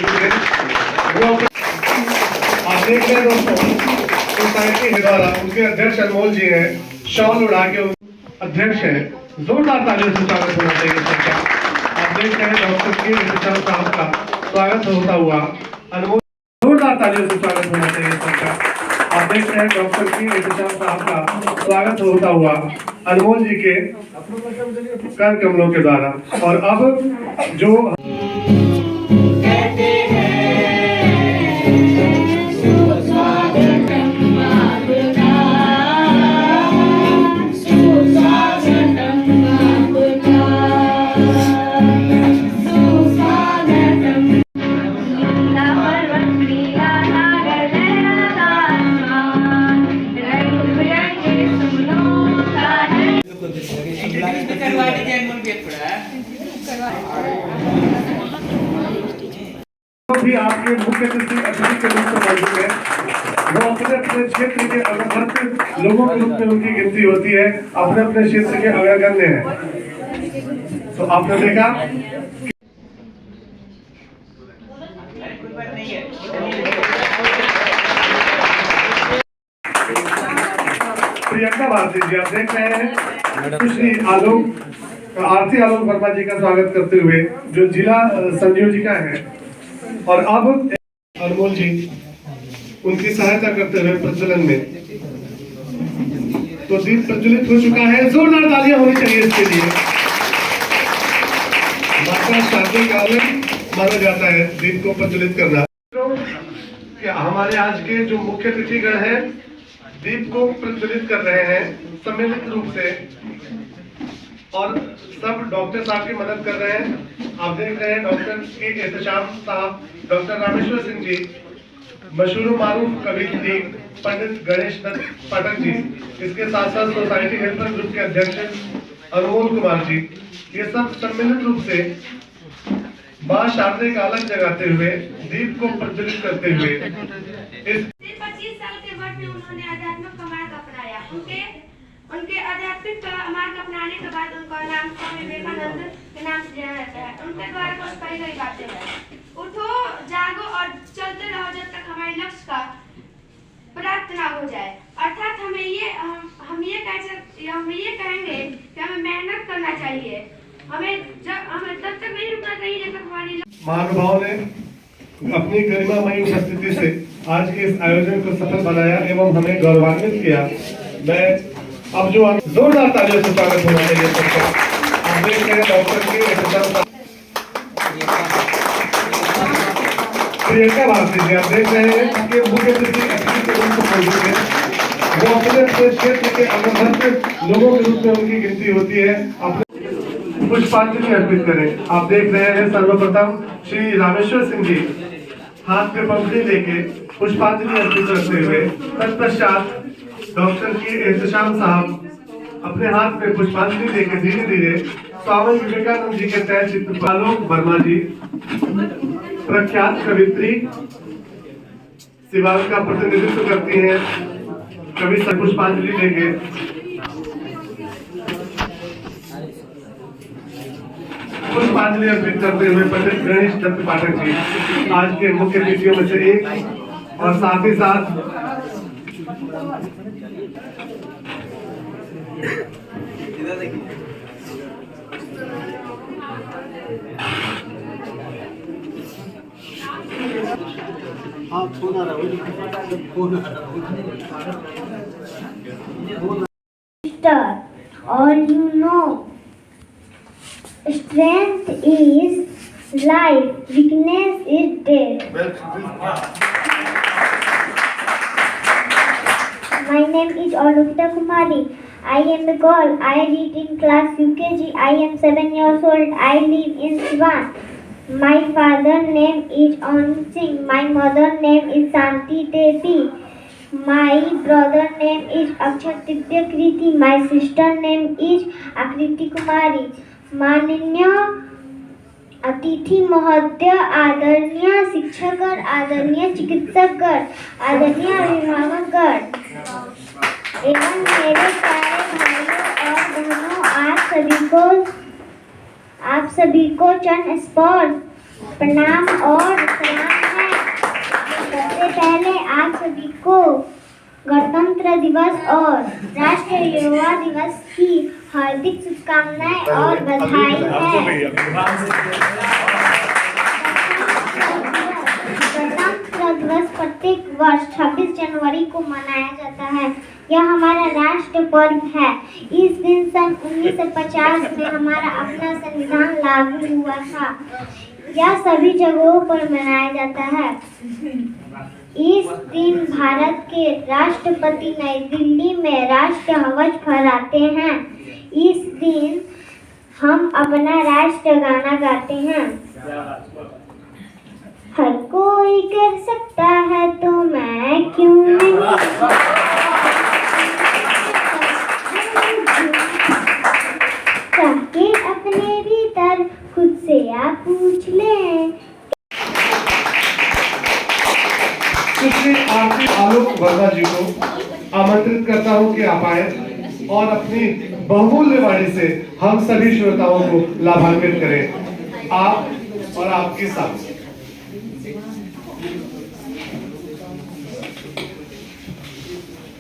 आप देख रहे हैं दोस्तों, सोसाइटी के द्वारा उनके अध्यक्ष अनमोल जी हैं, शॉल उड़ा के अध्यक्ष हैं। जोरदार तालियों से स्वागत होना चाहिए सबका। आप देख रहे हैं डॉक्टर के इंतजाम साहब का स्वागत होता हुआ अनमोल, जोरदार तालियों से स्वागत होना चाहिए सबका। आप देख रहे हैं डॉक्टर की इंतजाम साहब का स्वागत होता हुआ अनमोल जी के कर कमलों के द्वारा। और अब जो भी आपके मुख्य अतिथि के रूप में मौजूद है, वो अपने अपने क्षेत्र के अग्रगण्य लोगों के रूप में उनकी गिनती होती है, अपने अपने क्षेत्र के अग्रगण्य हैं। तो आपने देखा प्रियंका भारती जी, आप देख रहे हैं सुश्री आरती आलोक वर्मा जी का स्वागत करते हुए जो जिला संयोजिका है। और अब अनमोल जी उनकी सहायता करते हुए प्रज्वलन में, तो दीप प्रज्वलित हो चुका है। जोरदार तालियां होनी चाहिए इसके लिए। माता शादी का अलग माना जाता है दीप को प्रज्वलित करना। कि हमारे आज के जो मुख्य अतिथिगण हैं दीप को प्रज्वलित कर रहे हैं सम्मिलित रूप से, और सब डॉक्टर साहब की मदद कर रहे हैं। आप देख रहे हैं डॉक्टर के एहतशाम साहब, डॉक्टर रामेश्वर सिंह जी, मशहूर मारूफ कवि पंडित गणेश दत्त पाठक जी, इसके साथ साथ सोसाइटी हेल्पर ग्रुप के अध्यक्ष अनमोल कुमार जी, ये सब सम्मिलित रूप से मां शारदे का अलग जगाते हुए दीप को प्रज्वलित करते हुए इस 25 साल के वर्ष में उन्होंने आध्यात्मिक का मार्ग अपनाया। उनके आध्यात्मिक मार्ग अपनाने के बाद उनका नाम स्वामी विवेकानंद के नाम से जाना जाता है। उनके द्वारा कुछ कही गई बातें हैं। उठो, जागो और चलते रहो जब तक हमारे लक्ष्य का प्राप्त ना हो जाए। अर्थात हम ये कहेंगे कि हमें मेहनत करना चाहिए। हमें तब तक नहीं रुकना चाहिए जब तक हमारी महानुभाव ने अपनी गरिमामयी उपस्थिति से आज के इस आयोजन को सफल बनाया एवं हमें गौरवान्वित किया। मैं अब जो जोरदार तालियों से स्वागत होना चाहिए सबका। आप देख रहे हैं डॉक्टर के प्रियंका भारती जी, आप देख रहे हैं कि मुख्य अतिथि के रूप में मौजूद है, वो अपने क्षेत्र के अग्रगण्य लोगों के रूप में उनकी गिनती होती है। अपने पुष्पांजलि अर्पित करें। आप देख रहे हैं सर्वप्रथम श्री रामेश्वर सिंह जी हाथ में पंखुड़ी लेके पुष्पांजलि अर्पित करते हुए, तत्पश्चात डॉक्टर की एहतशाम साहब अपने हाथ में पुष्पांजलि लेके धीरे धीरे स्वामी विवेकानंद जी के तय चित्र आलोक वर्मा जी, प्रख्यात कवित्री शिवाल का प्रतिनिधित्व करती हैं, कवि पुष्पांजलि लेके पुष्पांजलि अर्पित करते हुए पंडित गणेश दत्त पाठक जी आज के मुख्य अतिथियों में से एक, और साथ ही साथ all you know, strength is life, weakness is death. My name is Alokita Kumari. I am a girl. I read in class UKG. I am 7 years old. I live in Siwan. My father name is Anand Singh. My mother name is Santi Devi. My brother name is Akshat Divya Kriti. My sister name is Akriti Kumari. माननीय अतिथि महोदय, आदरणीय शिक्षकगण, आदरणीय चिकित्सकगण, आदरणीय अभिभावकगण एवं मेरे प्यारे भाइयों और बहनों, आप सभी को चरण स्पर्श प्रणाम और दिवस और राष्ट्रीय युवा दिवस की हार्दिक शुभकामनाएं और बधाई है। गणतंत्र दिवस प्रत्येक वर्ष 26 जनवरी को मनाया जाता है। यह हमारा राष्ट्र पर्व है। इस दिन सन 1950 में हमारा अपना संविधान लागू हुआ था। यह सभी जगहों पर मनाया जाता है। इस दिन भारत के राष्ट्रपति नई दिल्ली में राष्ट्रीय ध्वज फहराते हैं। इस दिन हम अपना राष्ट्र गाना गाते हैं। हर कोई कर सकता है तो मैं क्यों नहीं। सबके अपने भीतर खुद से आप पूछ लें। सुश्री आरती आलोक वर्मा जी को आमंत्रित करता हूं कि आप आए और अपनी बहुमूल्य वाणी से हम सभी श्रोताओं को लाभान्वित करें। आप और आपके साथ।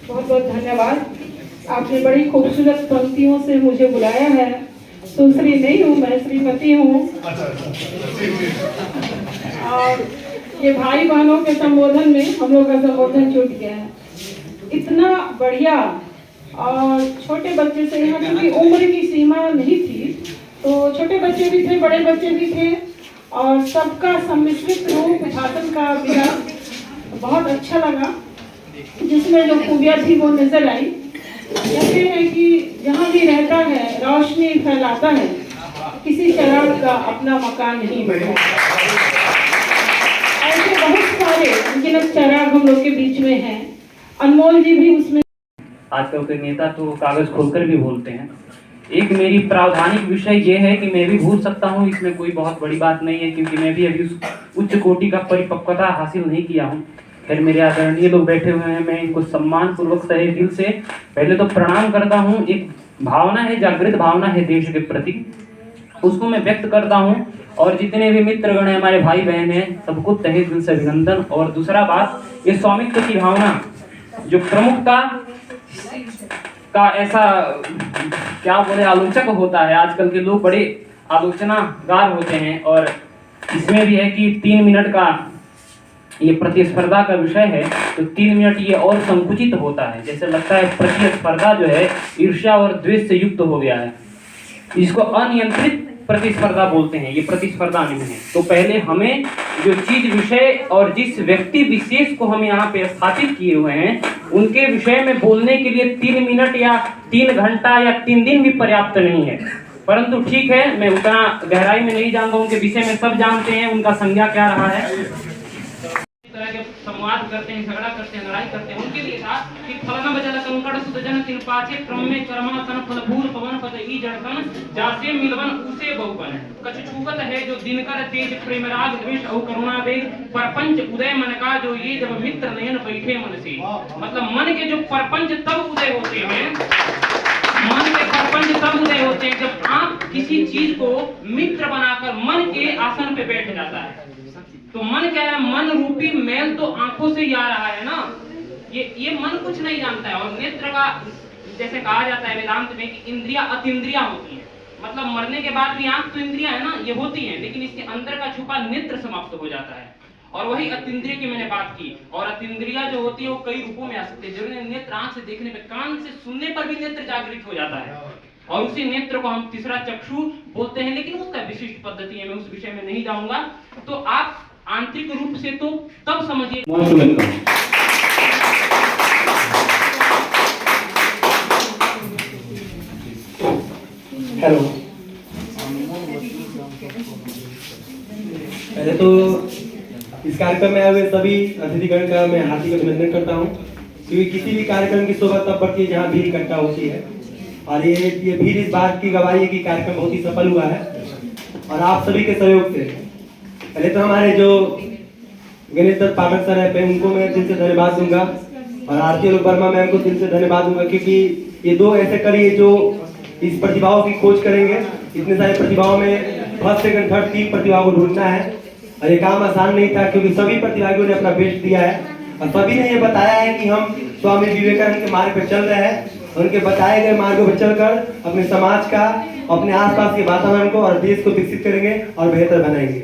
बहुत बहुत धन्यवाद। आपने बड़ी खूबसूरत पंक्तियों से मुझे बुलाया है। सुश्री नहीं हूँ, मैं श्रीमती हूँ। और ये भाई बहनों के संबोधन में हम लोग का संबोधन छूट गया है। इतना बढ़िया और छोटे बच्चे से, यहाँ क्योंकि उम्र की सीमा नहीं थी तो छोटे बच्चे भी थे, बड़े बच्चे भी थे और सबका सम्मिश्रित रूप भाषण का विकास बहुत अच्छा लगा, जिसमें जो खूबियाँ थी वो नजर आई। कहते हैं कि जहाँ भी रहता है रोशनी फैलाता है, किसी चिराग का अपना मकान नहीं बनता। ऐसे बहुत सारे अनगिनत चिराग हम लोग के बीच में हैं। अनमोल जी भी उसमें। आजकल के नेता तो कागज खोलकर भी बोलते हैं। एक मेरी प्रावधानिक विषय ये है कि मैं भी भूल सकता हूँ, इसमें कोई बहुत बड़ी बात नहीं है, क्योंकि मैं भी अभी उस उच्च कोटि का परिपक्वता हासिल नहीं किया हूँ। फिर मेरे आदरणीय लोग बैठे हुए हैं, मैं इनको सम्मान पूर्वक तहे दिल से पहले तो प्रणाम करता हूँ। एक भावना है, जागृत भावना है देश के प्रति, उसको मैं व्यक्त करता हूँ। और जितने भी मित्रगण हैं, हमारे भाई बहन हैं, सबको तहे दिल से अभिनंदन। और दूसरा बात, ये स्वामित्व की भावना, जो प्रमुखता का ऐसा क्या बोले आलोचक होता है, आजकल के लोग बड़े आलोचनागार होते हैं। और इसमें भी है कि 3 मिनट का ये प्रतिस्पर्धा का विषय है, तो 3 मिनट ये और संकुचित होता है। जैसे लगता है प्रतिस्पर्धा जो है ईर्ष्या और द्वेष से युक्त हो गया है। इसको अनियंत्रित प्रतिस्पर्धा बोलते हैं, ये प्रतिस्पर्धा नहीं है। तो पहले हमें जो चीज, विषय और जिस व्यक्ति विशेष को हम यहाँ पे स्थापित किए हुए हैं, उनके विषय में बोलने के लिए 3 मिनट या 3 घंटा या 3 दिन भी पर्याप्त नहीं है। परंतु ठीक है, मैं उतना गहराई में नहीं जानता, उनके विषय में सब जानते हैं, उनका संज्ञा क्या रहा है। तरह के संवाद करते हैं, झगड़ा करते हैं, लड़ाई करते हैं। उनके लिए था कि फलना बचल कंकड़ सुजन तिन पाछे क्रम में कर्मासन फल भूर पवन पद ई जड़कन जासे मिलवन उसे बहुपन। कछ छूकत है जो दिनकर तेज प्रेम राग द्वेष और करुणा वेग परपंच उदय मन का जो ये जब मित्र नयन बैठे मन से। मतलब मन के जो परपंच तब उदय होते हैं, मन के परपंच तब उदय होते हैं जब आप किसी चीज को मित्र बनाकर मन के आसन पे बैठ जाता है। तो मन क्या है, मन रूपी मैल तो आंखों से ही आ रहा है ना। ये मन कुछ नहीं जानता है। और नेत्र का जैसे कहा जाता है वेदांत में कि इंद्रिया अतीन्द्रिया होती हैं। मतलब मरने के बाद भी आंख तो इंद्रिया है ना, ये होती हैं, लेकिन इसके अंदर का छुपा नेत्र समाप्त हो जाता है। और वही अतीन्द्रिय की मैंने बात की। और अतीन्द्रिया जो होती है वो कई रूपों में आ सकती है। जरूरी नेत्र आंख से देखने पे, कान से सुनने पर भी नेत्र जागृत हो जाता है, और उसी नेत्र को हम तीसरा चक्षु बोलते हैं। लेकिन उसका विशिष्ट पद्धति है, मैं उस विषय में नहीं जाऊंगा। तो आप आंतरिक रूप से तो तब समझिए। हेलो, पहले तो इस कार्यक्रम में आए हुए सभी अतिथिगण का मैं हार्दिक अभिनंदन करता हूं, क्योंकि किसी भी कार्यक्रम की शोभा तब बढ़ती है जहां भीड़ इकट्ठा होती है। और ये भीड़ इस बात की गवाही है कि कार्यक्रम बहुत ही सफल हुआ है, और आप सभी के सहयोग से। पहले तो हमारे जो गणेश दत्त पाठक सर है, उनको मैं दिल से धन्यवाद दूंगा, और आरती आलोक वर्मा मैम को दिल से धन्यवाद दूंगा, क्योंकि ये दो ऐसे कवि जो इस प्रतिभाओं की खोज करेंगे। इतने सारे प्रतिभाओं में फर्स्ट सेकंड थर्ड 3 प्रतिभाओं को ढूंढना है, और ये काम आसान नहीं था, क्योंकि सभी प्रतिभागियों ने अपना बेस्ट दिया है। और सभी ने ये बताया है कि हम स्वामी विवेकानंद के मार्ग पर चल रहे हैं। उनके बताए गए मार्गों पर चलकर अपने समाज का, अपने आसपास के वातावरण को और देश को विकसित करेंगे और बेहतर बनाएंगे।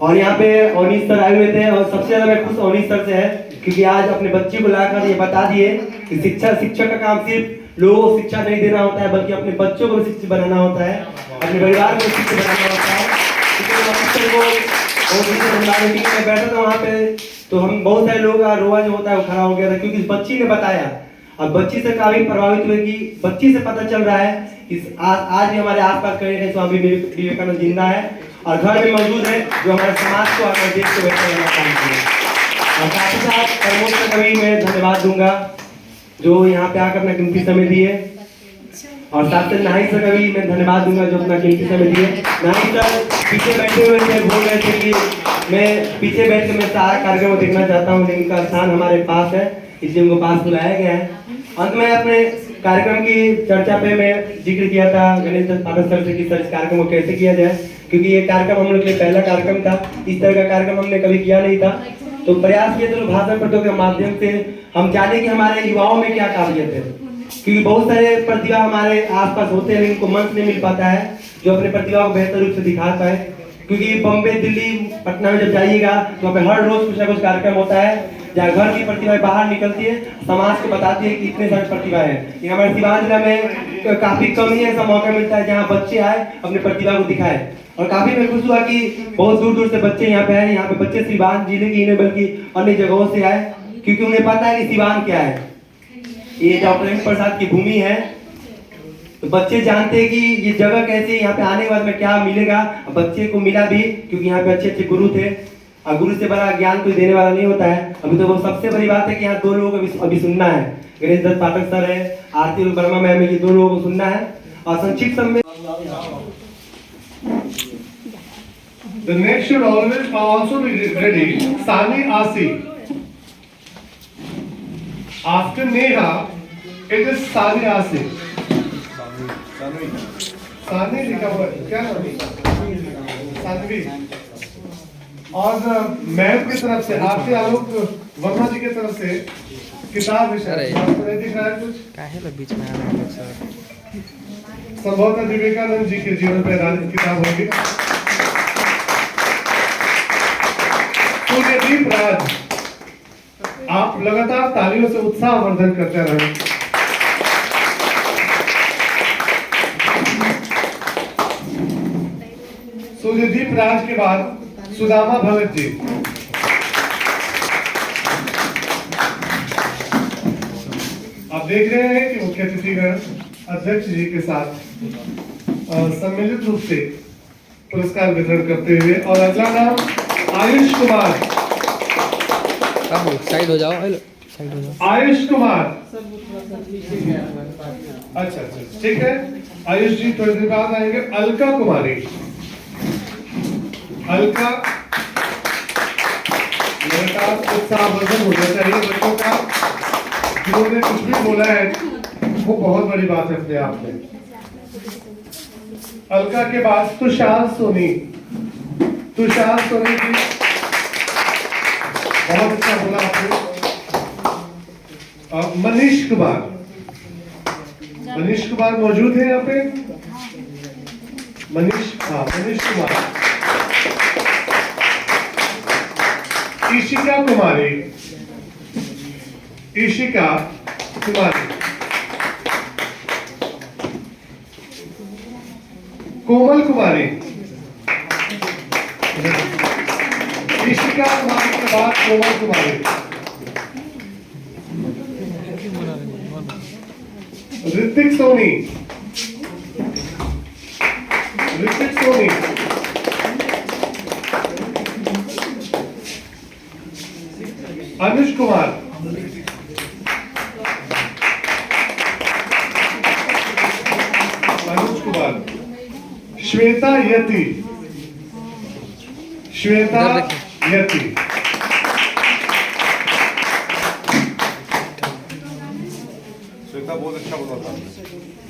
और यहाँ पे अवनीश सर आए हुए थे और सबसे ज्यादा मैं खुश अवनीश सर से है, क्योंकि आज अपने बच्चे को लाकर ये बता दिए कि शिक्षक का काम सिर्फ लोगों को शिक्षा नहीं देना होता है, बल्कि अपने बच्चों को शिक्षित बनाना होता है, अपने परिवार को शिक्षित बनाना होता है। मैं बैठा था वहाँ पे, तो हम बहुत सारे लोग का रोआ जो होता है वो खड़ा हो गया था, क्योंकि बच्ची ने बताया और बच्ची से काफी प्रभावित हुए कि बच्ची से पता चल रहा है कि आज भी हमारे आसपास कहीं कहीं स्वामी विवेकानंद जिंदा है और घर में मौजूद है, जो हमारे समाज को और हमारे देश को बेहतर करना काम करें। और साथ ही साथ प्रमोद सर का भी मैं धन्यवाद दूंगा जो यहाँ पे आकर अपना कीमती समय दिए, और साथ में नाहिद सर का भी मैं धन्यवाद दूंगा जो अपना कीमती समय दिए। नाहिद सर पीछे बैठे हुए थे, बोल रहे थे कि मैं पीछे बैठ कर मैं सारा कार्यक्रम को देखना चाहता हूँ, लेकिन उनका स्थान हमारे पास है, इसलिए उनको पास बुलाया गया है। अंत में अपने कार्यक्रम की चर्चा पे मैं जिक्र किया था गणेश दत्त पाठक सर से कि सर इस कार्यक्रम को कैसे किया जाए, क्योंकि ये कार्यक्रम हम लोग के लिए पहला कार्यक्रम था, इस तरह का कार्यक्रम हमने कभी किया नहीं था। तो प्रयास किए थे भाषण पत्रों के माध्यम से हम जाने कि हमारे युवाओं में क्या काबिलियत है, क्योंकि बहुत सारे प्रतिभा हमारे आसपास होते हैं लेकिन उनको मंच नहीं मिल पाता है जो अपने प्रतिभा को बेहतर रूप से दिखा पाए। क्योंकि बम्बई, दिल्ली, पटना में जब जाइएगा तो वहाँ पे हर रोज कुछ ना कुछ कार्यक्रम होता है जहाँ घर की प्रतिभाएं बाहर निकलती है, समाज को बताती है कि इतने सारे प्रतिभा है। ये हमारे सीवान जिला में काफी कम ही ऐसा मौका मिलता है जहाँ बच्चे आए अपनी प्रतिभा को दिखाए, और काफी मैं खुश हुआ कि बहुत दूर दूर से बच्चे यहाँ पे आए। यहाँ पे बच्चे सीवान जिले की नहीं बल्कि अन्य जगहों से आए, क्योंकि उन्हें पता है कि सीवान क्या है, ये डॉक्टर एम प्रसाद की भूमि है। तो बच्चे जानते हैं कि ये जगह कैसी है, यहाँ पे आने के बाद में क्या मिलेगा। बच्चे को मिला भी, क्योंकि यहाँ पे अच्छे अच्छे गुरु थे, और गुरु से बड़ा ज्ञान कोई देने वाला नहीं होता है। अभी तो वो सबसे बड़ी बात है कि यहाँ दो लोगों को अभी सुनना है, गणेश दत्त पाठक सर है, आरती वर्मा मैम है, ये दो लोगों को सुनना है। और संक्षिप्त समय The next should always also be ready. Sani Asi. After Neha, it is Sani Asi. सानी लिखा हुआ है, क्या नाम है? सानवी। और मैम की तरफ से आरती आलोक वर्मा जी की तरफ से किताब विषय दिख रहा है कुछ काहे लोग बीच में आ रहे हैं सर? संभवतः विवेकानंद जी के जीवन पर आधारित किताब होगी। सूर्यदीप राज, आप लगातार तालियों से उत्साहवर्धन करते रहें। सूर्यदीप राज के बाद सुदामा भगत जी। आप देख रहे हैं कि मुख्य अतिथिगण अध्यक्ष जी के साथ सम्मिलित रूप से पुरस्कार वितरण करते हुए, और अगला नाम आयुष कुमार। साइड हो जाओ, साइड हो जाओ। आयुष कुमार, अच्छा ठीक है। आयुष जी थोड़ी देर बाद आएंगे। अलका कुमारी, अलका, लगातार उत्साहवर्धन होना चाहिए बच्चों का। जिन्होंने कुछ भी बोला है वो बहुत बड़ी बात है अपने आप में। अलका के बाद तुषार सोनी, तुषार सोनी जी बहुत अच्छा बोला आपने। और मनीष कुमार, मनीष कुमार मौजूद है यहाँ पे? मनीष, हाँ मनीष कुमार। ईशिका कुमारी, ईशिका कुमारी। कोमल कुमारी, ईशिका कुमारी के बाद कोमल कुमारी। ऋतिक सोनी, ऋतिक सोनी। अनुज कुमार, अनुज कुमार। श्वेता यति, श्वेता यति। श्वेता बहुत अच्छा बोला था,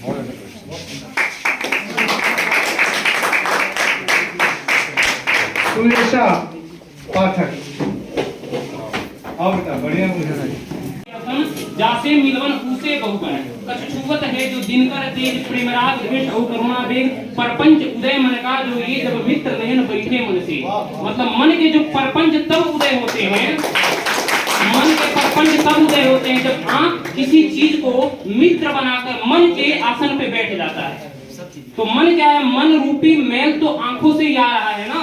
बहुत अच्छा। सुरेशा पाठक, आओ बेटा बढ़िया जासे मिलवन उसे बहुबन कछ छुवत है जो दिनकर तेज प्रेमराग भेष और करुणा बेग परपंच उदय मन का जो ये जब मित्र नयन बैठे मन से, मतलब मन के जो परपंच तब उदय होते हैं, मन के परपंच तब उदय होते हैं जब आंख किसी चीज को मित्र बनाकर मन के आसन पे बैठ जाता है। तो मन क्या है, मन रूपी मैल तो आंखों से ही आ रहा है ना,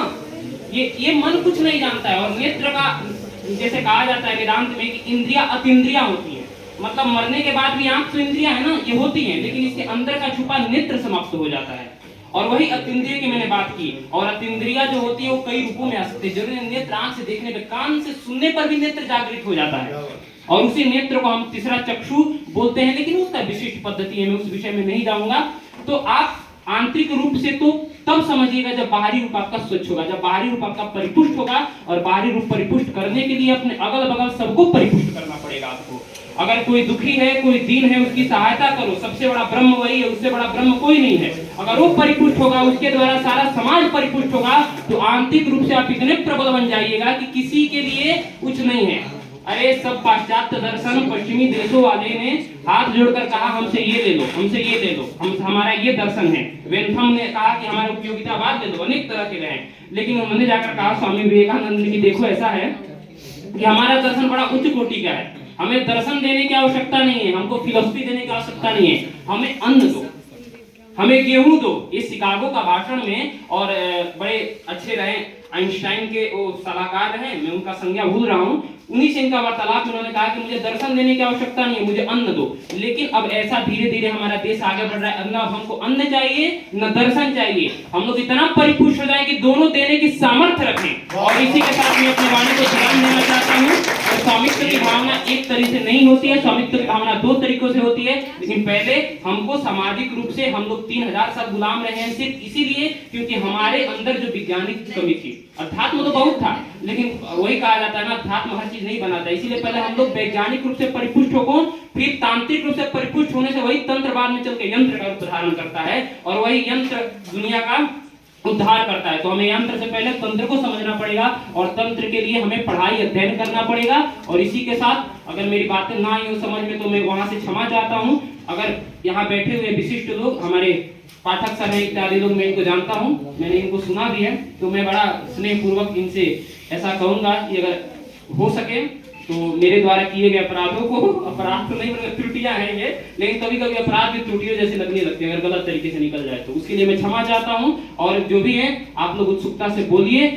ये मन कुछ नहीं जानता है। और नेत्र का जैसे कहा जाता है वेदांत में कि इंद्रिया अतीन्द्रिया होती है, मतलब मरने के बाद भी आंख तो इंद्रिया है ना, ये होती है, लेकिन इसके अंदर का छुपा नेत्र समाप्त हो जाता है। और वही अतीन्द्रिय की मैंने बात की। और अतीन्द्रिया जो होती है वो कई रूपों में आ सकती है, जरूरी नेत्र आंख से देखने पे, कान से सुनने पर भी नेत्र जागृत हो जाता है, और उसी नेत्र को हम तीसरा चक्षु बोलते हैं, लेकिन उसका विशिष्ट पद्धति है, मैं उस विषय में नहीं जाऊंगा। तो आप आंतरिक रूप से तो तब समझिएगा जब बाहरी रूप आपका स्वच्छ होगा, जब बाहरी रूप आपका परिपुष्ट होगा। और बाहरी रूप परिपुष्ट करने के लिए अपने अगल बगल सबको परिपुष्ट करना पड़ेगा आपको। अगर कोई दुखी है, कोई दीन है, उसकी सहायता करो, सबसे बड़ा ब्रह्म वही है, उससे बड़ा ब्रह्म कोई नहीं है। अगर वो परिपुष्ट होगा, उसके द्वारा सारा समाज परिपुष्ट होगा, तो आंतरिक रूप से आप इतने प्रबल बन जाइएगा कि किसी के लिए कुछ नहीं है। अरे सब पाश्चात्य दर्शन पश्चिमी देशों वाले ने हाथ जोड़कर कहा हमसे ये ले लो, हमसे ये ले लो, हमारा ये दर्शन है। वेंथम ने कहा कि हमारे उपयोगितावाद ले लो, अनेक तरह के रहे, लेकिन उन्होंने जाकर कहा स्वामी विवेकानंद ने कि देखो ऐसा है कि हमारा दर्शन बड़ा उच्च कोटि का है, हमें दर्शन देने की आवश्यकता नहीं है, हमको फिलॉसफी देने की आवश्यकता नहीं है, हमें अन्न दो, हमें गेहूं दो। ये शिकागो का भाषण में, और बड़े अच्छे रहे आइंस्टाइन के वो सलाहकार रहे, मैं उनका संज्ञा भूल रहा हूँ, उन्हीं से इनका वार्तालाप में उन्होंने कहा कि मुझे दर्शन देने की आवश्यकता नहीं है, मुझे अन्न दो। लेकिन अब ऐसा धीरे धीरे हमारा देश आगे बढ़ रहा है, न हमको अन्न चाहिए न दर्शन चाहिए, हम लोग इतना परिपुष्ट हो जाए कि दोनों देने की सामर्थ्य रखें। और इसी के साथ मैं अपने वाणी को विराम देना चाहता हूँ। और स्वामित्व की भावना एक तरीके से नहीं होती है, स्वामित्व की भावना दो तरीकों से होती है। लेकिन पहले हमको सामाजिक रूप से हम लोग 3000 साल गुलाम रहे हैं, सिर्फ इसीलिए क्योंकि हमारे अंदर जो वैज्ञानिक कमी थी। अध्यात्म तो बहुत था, लेकिन वही कहा जाता है ना, अध्यात्म हर चीज नहीं बनाता। इसीलिए पहले हम लोग वैज्ञानिक रूप से परिपुष्ट हो, फिर तांत्रिक रूप से परिपुष्ट होने से वही तंत्र बाद में चल के यंत्र का रूप धारण करता है, और वही यंत्र दुनिया का उद्धार करता है। तो हमें यंत्र से पहले तंत्र को समझना पड़ेगा, और तंत्र के लिए हमें पढ़ाई अध्ययन करना पड़ेगा। और इसी के साथ अगर मेरी बातें ना आई हो समझ में, तो मैं वहां से क्षमा चाहता हूँ। अगर यहाँ बैठे हुए विशिष्ट लोग, हमारे पाठक सर हैं इत्यादि लोग, मैं इनको जानता हूँ, मैंने इनको सुना भी है, तो मैं बड़ा स्नेह पूर्वक इनसे ऐसा कहूंगा कि अगर हो सके तो मेरे द्वारा किए गए अपराधों को, अपराध तो नहीं मतलब त्रुटियां हैं ये, लेकिन कभी कभी अपराध भी त्रुटियों जैसे लगने लगती है अगर गलत तरीके से निकल जाए तो, उसके लिए मैं क्षमा चाहता हूँ। और जो भी है आप लोग उत्सुकता से बोलिए।